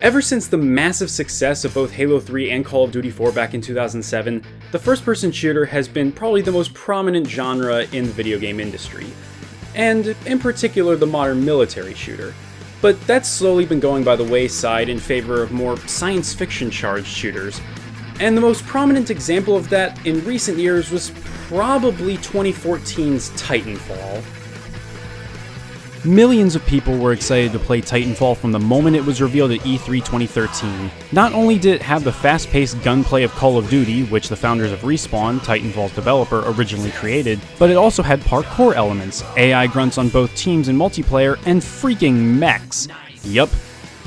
Ever since the massive success of both Halo 3 and Call of Duty 4 back in 2007, the first-person shooter has been probably the most prominent genre in the video game industry, and in particular the modern military shooter. But that's slowly been going by the wayside in favor of more science fiction charged shooters, and the most prominent example of that in recent years was probably 2014's Titanfall. Millions of people were excited to play Titanfall from the moment it was revealed at E3 2013. Not only did it have the fast-paced gunplay of Call of Duty, which the founders of Respawn, Titanfall's developer, originally created, but it also had parkour elements, AI grunts on both teams and multiplayer, and freaking mechs. Yup,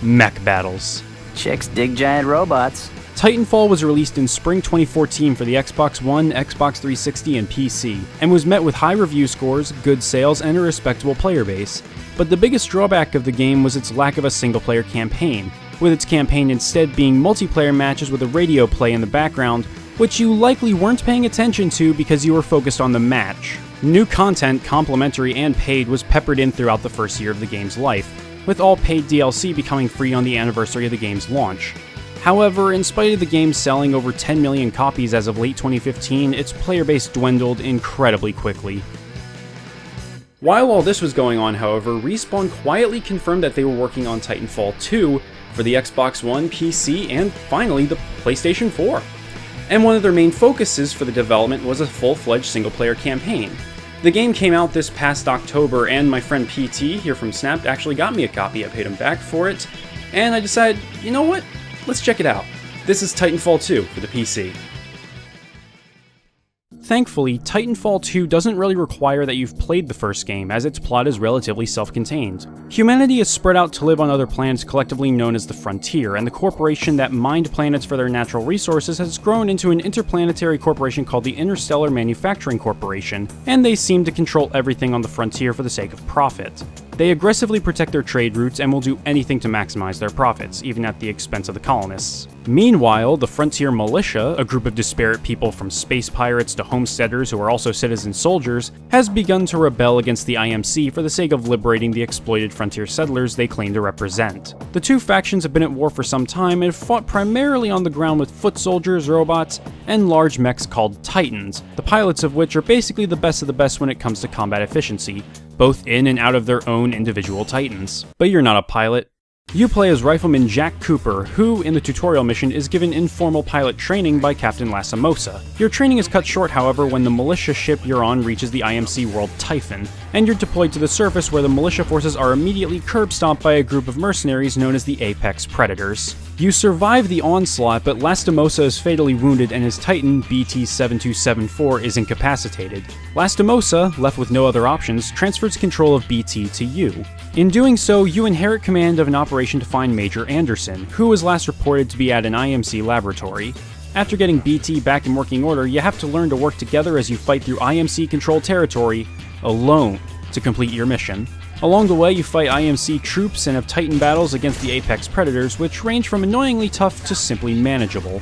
mech battles. Chicks dig giant robots. Titanfall was released in spring 2014 for the Xbox One, Xbox 360, and PC, and was met with high review scores, good sales, and a respectable player base. But the biggest drawback of the game was its lack of a single-player campaign, with its campaign instead being multiplayer matches with a radio play in the background, which you likely weren't paying attention to because you were focused on the match. New content, complimentary and paid, was peppered in throughout the first year of the game's life, with all paid DLC becoming free on the anniversary of the game's launch. However, in spite of the game selling over 10 million copies as of late 2015, its player base dwindled incredibly quickly. While all this was going on, however, Respawn quietly confirmed that they were working on Titanfall 2 for the Xbox One, PC, and finally the PlayStation 4. And one of their main focuses for the development was a full-fledged single-player campaign. The game came out this past October, and my friend PT here from Snap actually got me a copy. I paid him back for it, and I decided, you know what? Let's check it out. This is Titanfall 2 for the PC. Thankfully, Titanfall 2 doesn't really require that you've played the first game, as its plot is relatively self-contained. Humanity is spread out to live on other planets collectively known as the Frontier, and the corporation that mined planets for their natural resources has grown into an interplanetary corporation called the Interstellar Manufacturing Corporation, and they seem to control everything on the Frontier for the sake of profit. They aggressively protect their trade routes and will do anything to maximize their profits, even at the expense of the colonists. Meanwhile, the Frontier Militia, a group of disparate people from space pirates to homesteaders who are also citizen soldiers, has begun to rebel against the IMC for the sake of liberating the exploited frontier settlers they claim to represent. The two factions have been at war for some time and have fought primarily on the ground with foot soldiers, robots, and large mechs called Titans, the pilots of which are basically the best of the best when it comes to combat efficiency, both in and out of their own individual Titans. But you're not a pilot. You play as Rifleman Jack Cooper, who, in the tutorial mission, is given informal pilot training by Captain Lastimosa. Your training is cut short, however, when the militia ship you're on reaches the IMC world Typhon, and you're deployed to the surface where the militia forces are immediately curb-stomped by a group of mercenaries known as the Apex Predators. You survive the onslaught, but Lastimosa is fatally wounded and his Titan, BT-7274, is incapacitated. Lastimosa, left with no other options, transfers control of BT to you. In doing so, you inherit command of an operation to find Major Anderson, who was last reported to be at an IMC laboratory. After getting BT back in working order, you have to learn to work together as you fight through IMC-controlled territory, alone, to complete your mission. Along the way, you fight IMC troops and have Titan battles against the Apex Predators, which range from annoyingly tough to simply manageable.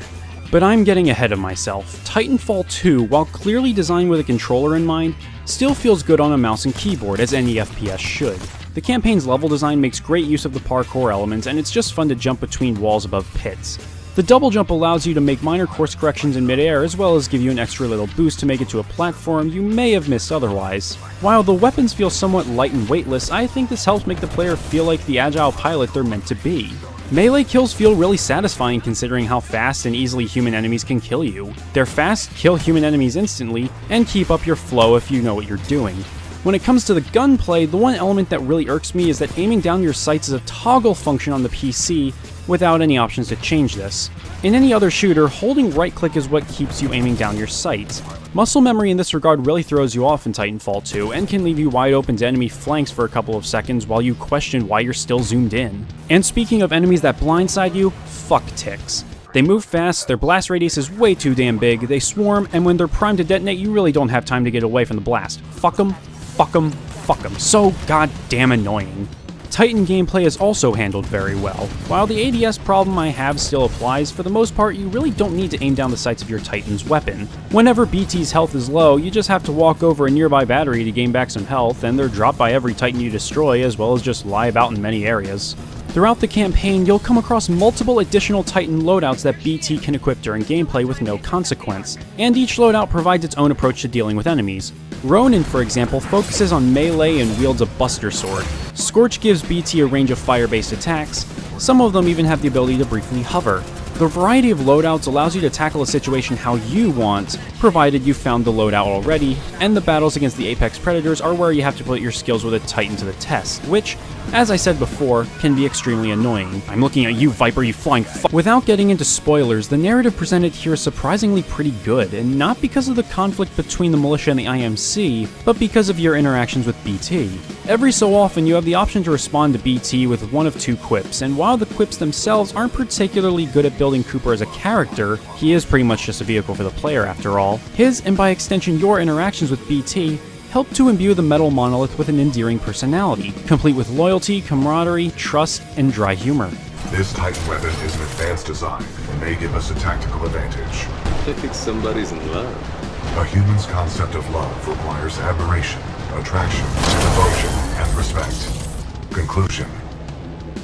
But I'm getting ahead of myself. Titanfall 2, while clearly designed with a controller in mind, still feels good on a mouse and keyboard, as any FPS should. The campaign's level design makes great use of the parkour elements, and it's just fun to jump between walls above pits. The double jump allows you to make minor course corrections in midair, as well as give you an extra little boost to make it to a platform you may have missed otherwise. While the weapons feel somewhat light and weightless, I think this helps make the player feel like the agile pilot they're meant to be. Melee kills feel really satisfying considering how fast and easily human enemies can kill you. They're fast, kill human enemies instantly, and keep up your flow if you know what you're doing. When it comes to the gunplay, the one element that really irks me is that aiming down your sights is a toggle function on the PC without any options to change this. In any other shooter, holding right-click is what keeps you aiming down your sights. Muscle memory in this regard really throws you off in Titanfall 2, and can leave you wide open to enemy flanks for a couple of seconds while you question why you're still zoomed in. And speaking of enemies that blindside you, fuck ticks. They move fast, their blast radius is way too damn big, they swarm, and when they're primed to detonate, you really don't have time to get away from the blast. Fuck 'em, fuck 'em, fuck 'em. So goddamn annoying. Titan gameplay is also handled very well. While the ADS problem I have still applies, for the most part you really don't need to aim down the sights of your Titan's weapon. Whenever BT's health is low, you just have to walk over a nearby battery to gain back some health, and they're dropped by every Titan you destroy, as well as just lie about in many areas. Throughout the campaign, you'll come across multiple additional Titan loadouts that BT can equip during gameplay with no consequence, and each loadout provides its own approach to dealing with enemies. Ronin, for example, focuses on melee and wields a Buster Sword. Scorch gives BT a range of fire-based attacks. Some of them even have the ability to briefly hover. The variety of loadouts allows you to tackle a situation how you want, provided you've found the loadout already, and the battles against the apex predators are where you have to put your skills with a Titan to the test, which, as I said before, can be extremely annoying. I'm looking at you, Viper, you flying f***. Without getting into spoilers, the narrative presented here is surprisingly pretty good, and not because of the conflict between the militia and the IMC, but because of your interactions with BT. Every so often, you have the option to respond to BT with one of two quips, and while the quips themselves aren't particularly good at building Cooper as a character, he is pretty much just a vehicle for the player after all. His, and by extension your interactions with BT, help to imbue the metal monolith with an endearing personality, complete with loyalty, camaraderie, trust, and dry humor. This Titan weapon is an advanced design and may give us a tactical advantage. I think somebody's in love. A human's concept of love requires admiration, attraction, devotion, and respect. Conclusion: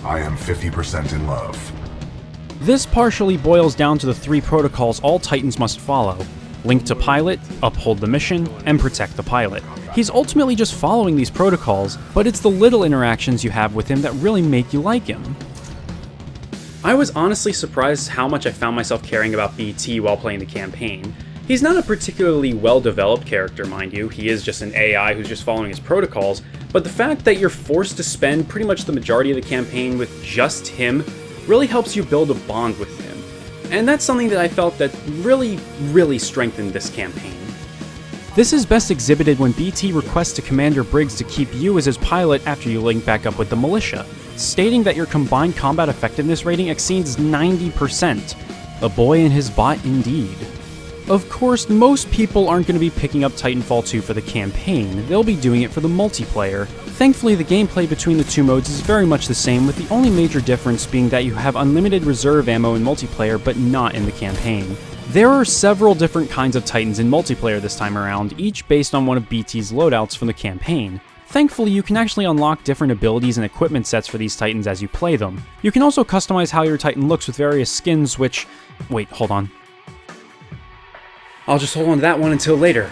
I am 50% in love. This partially boils down to the three protocols all Titans must follow: link to pilot, uphold the mission, and protect the pilot. He's ultimately just following these protocols, but it's the little interactions you have with him that really make you like him. I was honestly surprised how much I found myself caring about BT while playing the campaign. He's not a particularly well-developed character, mind you, he is just an AI who's just following his protocols, but the fact that you're forced to spend pretty much the majority of the campaign with just him really helps you build a bond with him. And that's something that I felt that really strengthened this campaign. This is best exhibited when BT requests to Commander Briggs to keep you as his pilot after you link back up with the militia, stating that your combined combat effectiveness rating exceeds 90%. A boy and his bot indeed. Of course, most people aren't going to be picking up Titanfall 2 for the campaign, they'll be doing it for the multiplayer. Thankfully, the gameplay between the two modes is very much the same, with the only major difference being that you have unlimited reserve ammo in multiplayer, but not in the campaign. There are several different kinds of Titans in multiplayer this time around, each based on one of BT's loadouts from the campaign. Thankfully, you can actually unlock different abilities and equipment sets for these Titans as you play them. You can also customize how your Titan looks with various skins which... Wait, hold on. I'll just hold on to that one until later.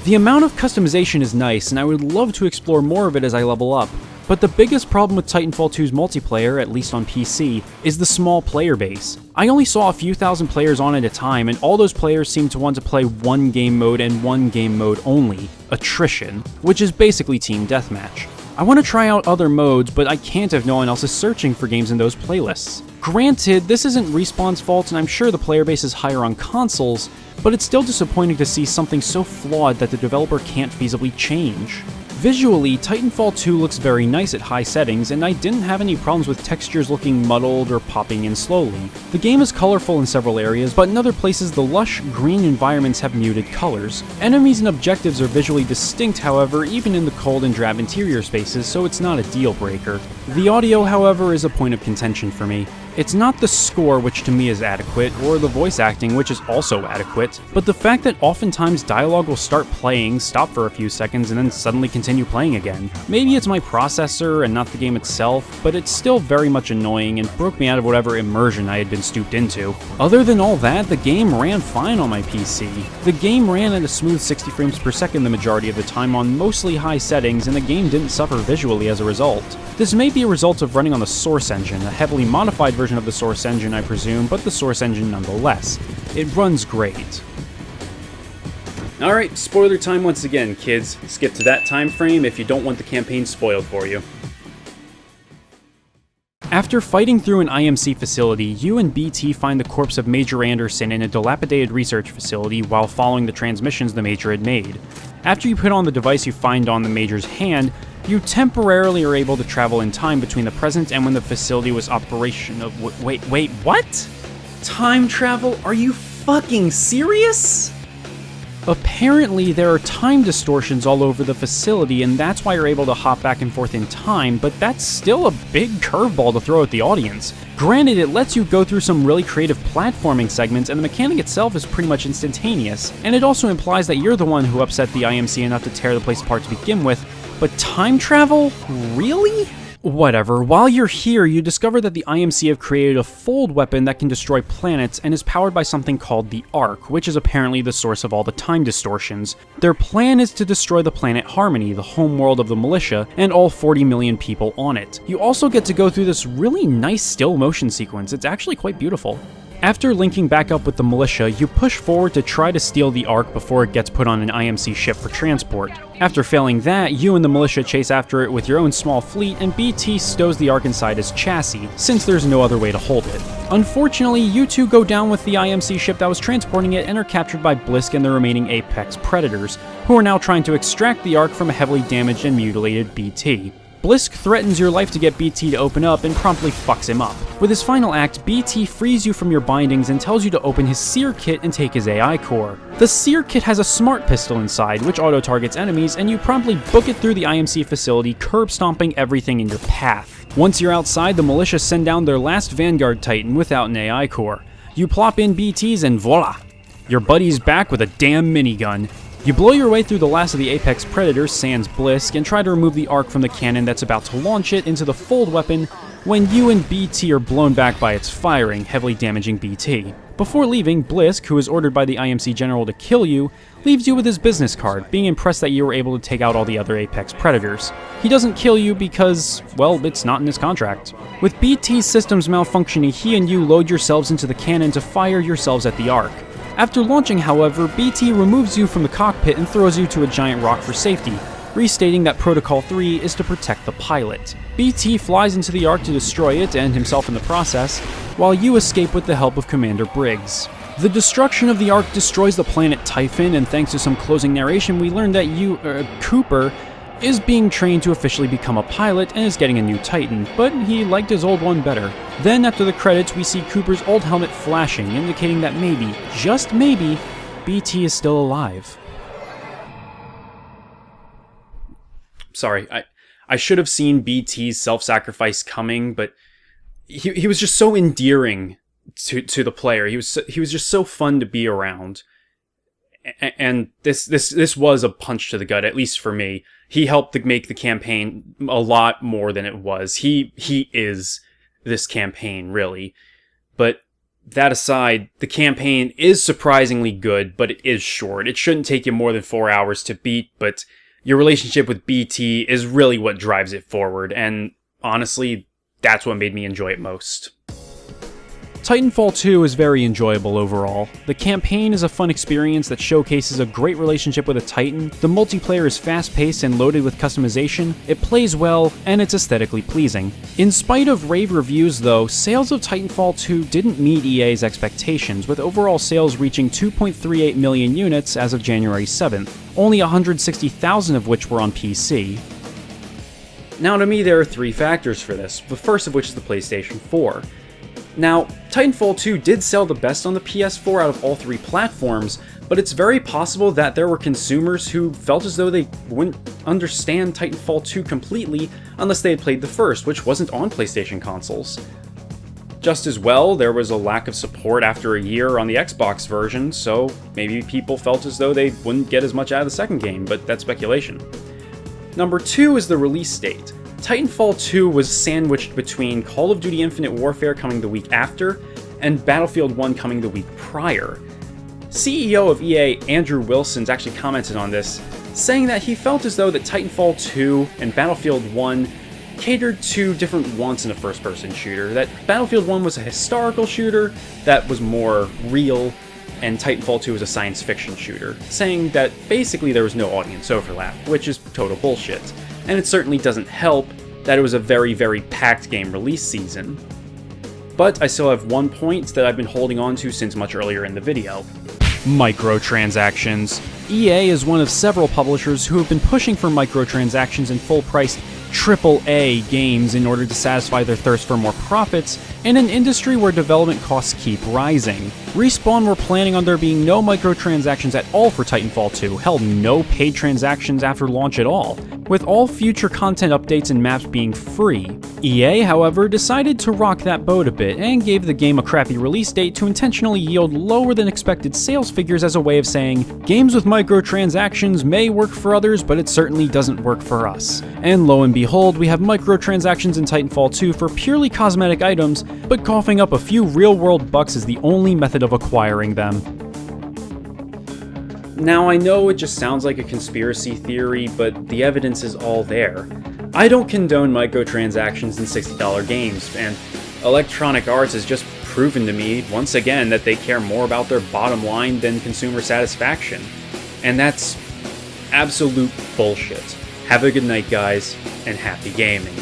The amount of customization is nice, and I would love to explore more of it as I level up, but the biggest problem with Titanfall 2's multiplayer, at least on PC, is the small player base. I only saw a few thousand players on at a time, and all those players seem to want to play one game mode and one game mode only, attrition, which is basically team deathmatch. I want to try out other modes, but I can't if no one else is searching for games in those playlists. Granted, this isn't Respawn's fault, and I'm sure the player base is higher on consoles, but it's still disappointing to see something so flawed that the developer can't feasibly change. Visually, Titanfall 2 looks very nice at high settings, and I didn't have any problems with textures looking muddled or popping in slowly. The game is colorful in several areas, but in other places the lush, green environments have muted colors. Enemies and objectives are visually distinct, however, even in the cold and drab interior spaces, so it's not a deal breaker. The audio, however, is a point of contention for me. It's not the score, which to me is adequate, or the voice acting, which is also adequate, but the fact that oftentimes dialogue will start playing, stop for a few seconds, and then suddenly continue playing again. Maybe it's my processor and not the game itself, but it's still very much annoying and broke me out of whatever immersion I had been stooped into. Other than all that, the game ran fine on my PC. The game ran at a smooth 60 frames per second the majority of the time on mostly high settings, and the game didn't suffer visually as a result. This may be a result of running on the Source engine, a heavily modified version of the Source engine, I presume, but the Source engine nonetheless. It runs great. Alright, spoiler time once again, kids. Skip to that time frame if you don't want the campaign spoiled for you. After fighting through an IMC facility, you and BT find the corpse of Major Anderson in a dilapidated research facility while following the transmissions the Major had made. After you put on the device you find on the Major's hand, you temporarily are able to travel in time between the present and when the facility was operational. Wait, what? Time travel? Are you fucking serious? Apparently, there are time distortions all over the facility, and that's why you're able to hop back and forth in time, but that's still a big curveball to throw at the audience. Granted, it lets you go through some really creative platforming segments, and the mechanic itself is pretty much instantaneous, and it also implies that you're the one who upset the IMC enough to tear the place apart to begin with, but time travel? Really? Whatever, while you're here, you discover that the IMC have created a fold weapon that can destroy planets and is powered by something called the Ark, which is apparently the source of all the time distortions. Their plan is to destroy the planet Harmony, the homeworld of the militia, and all 40 million people on it. You also get to go through this really nice still motion sequence. It's actually quite beautiful. After linking back up with the militia, you push forward to try to steal the Ark before it gets put on an IMC ship for transport. After failing that, you and the militia chase after it with your own small fleet, and BT stows the Ark inside his chassis, since there's no other way to hold it. Unfortunately, you two go down with the IMC ship that was transporting it and are captured by Blisk and the remaining Apex Predators, who are now trying to extract the Ark from a heavily damaged and mutilated BT. Blisk threatens your life to get BT to open up and promptly fucks him up. With his final act, BT frees you from your bindings and tells you to open his Seer Kit and take his AI core. The Seer Kit has a smart pistol inside, which auto-targets enemies, and you promptly book it through the IMC facility, curb-stomping everything in your path. Once you're outside, the militia send down their last Vanguard Titan without an AI core. You plop in BTs and voila! Your buddy's back with a damn minigun. You blow your way through the last of the Apex Predators, sans Blisk, and try to remove the Ark from the cannon that's about to launch it into the fold weapon when you and BT are blown back by its firing, heavily damaging BT. Before leaving, Blisk, who is ordered by the IMC General to kill you, leaves you with his business card, being impressed that you were able to take out all the other Apex Predators. He doesn't kill you because, well, it's not in his contract. With BT's systems malfunctioning, he and you load yourselves into the cannon to fire yourselves at the Ark. After launching, however, BT removes you from the cockpit and throws you to a giant rock for safety, restating that Protocol 3 is to protect the pilot. BT flies into the Ark to destroy it and himself in the process, while you escape with the help of Commander Briggs. The destruction of the Ark destroys the planet Typhon, and thanks to some closing narration, we learn that Cooper is being trained to officially become a pilot and is getting a new Titan, but he liked his old one better. Then, after the credits, we see Cooper's old helmet flashing, indicating that maybe, just maybe, BT is still alive. Sorry, I should have seen BT's self-sacrifice coming, but he was just so endearing to the player. He was just so fun to be around. And this was a punch to the gut, at least for me. He helped to make the campaign a lot more than it was. He is this campaign, really. But that aside, the campaign is surprisingly good, but it is short. It shouldn't take you more than 4 hours to beat, but your relationship with BT is really what drives it forward, and honestly, that's what made me enjoy it most. Titanfall 2 is very enjoyable overall. The campaign is a fun experience that showcases a great relationship with a Titan, the multiplayer is fast-paced and loaded with customization, it plays well, and it's aesthetically pleasing. In spite of rave reviews though, sales of Titanfall 2 didn't meet EA's expectations, with overall sales reaching 2.38 million units as of January 7th, only 160,000 of which were on PC. Now to me there are three factors for this, the first of which is the PlayStation 4. Now, Titanfall 2 did sell the best on the PS4 out of all three platforms, but it's very possible that there were consumers who felt as though they wouldn't understand Titanfall 2 completely unless they had played the first, which wasn't on PlayStation consoles. Just as well, there was a lack of support after a year on the Xbox version, so maybe people felt as though they wouldn't get as much out of the second game, but that's speculation. Number 2 is the release date. Titanfall 2 was sandwiched between Call of Duty Infinite Warfare coming the week after, and Battlefield 1 coming the week prior. CEO of EA, Andrew Wilson's actually commented on this, saying that he felt as though that Titanfall 2 and Battlefield 1 catered to different wants in a first-person shooter, that Battlefield 1 was a historical shooter that was more real, and Titanfall 2 was a science fiction shooter, saying that basically there was no audience overlap, which is total bullshit. And it certainly doesn't help that it was a very, very packed game release season. But I still have one point that I've been holding on to since much earlier in the video. Microtransactions. EA is one of several publishers who have been pushing for microtransactions and full-priced AAA games in order to satisfy their thirst for more profits in an industry where development costs keep rising. Respawn were planning on there being no microtransactions at all for Titanfall 2, hell, no paid transactions after launch at all, with all future content updates and maps being free. EA, however, decided to rock that boat a bit and gave the game a crappy release date to intentionally yield lower than expected sales figures as a way of saying, games with microtransactions may work for others, but it certainly doesn't work for us. And lo and behold, we have microtransactions in Titanfall 2 for purely cosmetic items, but coughing up a few real-world bucks is the only method of acquiring them. Now, I know it just sounds like a conspiracy theory, but the evidence is all there. I don't condone microtransactions in $60 games, and Electronic Arts has just proven to me, once again, that they care more about their bottom line than consumer satisfaction. And that's absolute bullshit. Have a good night, guys, and happy gaming.